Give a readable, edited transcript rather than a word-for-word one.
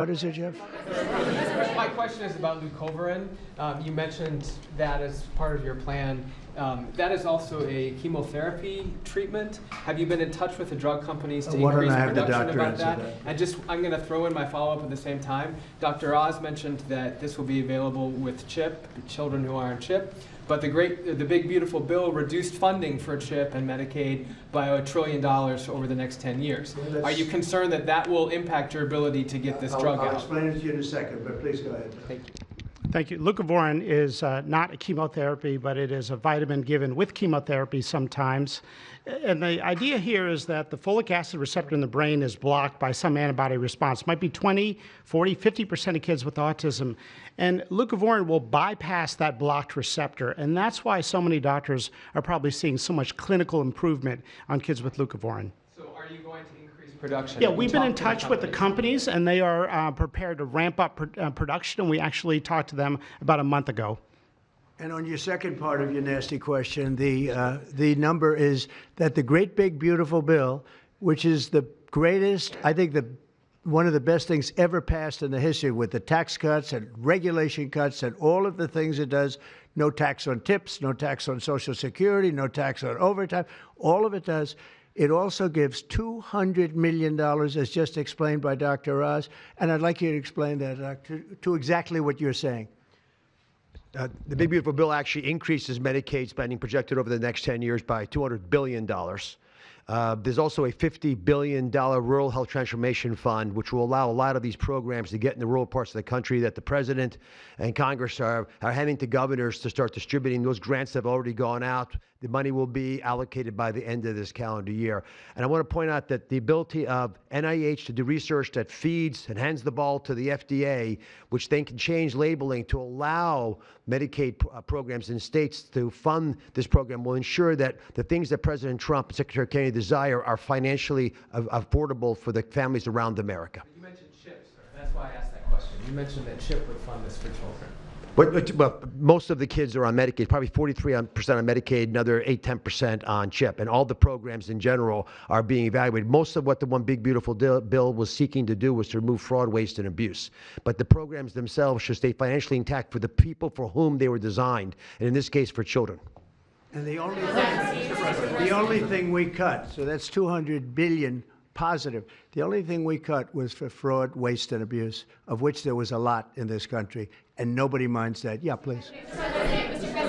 What is it, Jeff? My question is about leucovorin. You mentioned that as part of your plan. That is also a chemotherapy treatment. Have you been in touch with the drug companies to increase production about that? And I'm going to throw in my follow-up at the same time. Dr. Oz mentioned that this will be available with CHIP, children who are on CHIP. But the big beautiful bill reduced funding for CHIP and Medicaid by $1 trillion over the next 10 years. Are you concerned that that will impact your ability to get this drug out? I'll explain it to you in a second, but please go ahead. Thank you. Thank you. Leucovorin is not a chemotherapy, but it is a vitamin given with chemotherapy sometimes. And the idea here is that the folic acid receptor in the brain is blocked by some antibody response. It might be 20, 40, 50% of kids with autism. And leucovorin will bypass that blocked receptor. And that's why so many doctors are probably seeing so much clinical improvement on kids with leucovorin. So are you going to increase production? Yeah, we've been in touch with the companies, and they are prepared to ramp up production, and we actually talked to them about a month ago. And on your second part of your nasty question, the number is that the great big beautiful bill, which is the greatest, I think one of the best things ever passed in the history, with the tax cuts and regulation cuts and all of the things it does, no tax on tips, no tax on Social Security, no tax on overtime, all of it does. It also gives $200 million, as just explained by Dr. Oz, and I'd like you to explain that to exactly what you're saying. The Big Beautiful Bill actually increases Medicaid spending projected over the next 10 years by $200 billion. There's also a $50 billion Rural Health Transformation Fund, which will allow a lot of these programs to get in the rural parts of the country that the President and Congress are handing to governors to start distributing. Those grants have already gone out. The money will be allocated by the end of this calendar year. And I want to point out that the ability of NIH to do research that feeds and hands the ball to the FDA, which then can change labeling to allow Medicaid programs in states to fund this program, will ensure that the things that President Trump and Secretary Kennedy desire are financially affordable for the families around America. You mentioned CHIP, sir. That's why I asked that question. You mentioned that CHIP would fund this for children. But most of the kids are on Medicaid, probably 43% on Medicaid, another 8-10% on CHIP. And all the programs in general are being evaluated. Most of what the One Big Beautiful Bill was seeking to do was to remove fraud, waste, and abuse. But the programs themselves should stay financially intact for the people for whom they were designed, and in this case, for children. And the only thing we cut, so that's $200 billion positive. The only thing we cut was for fraud, waste, and abuse, of which there was a lot in this country, and nobody minds that. Yeah, please.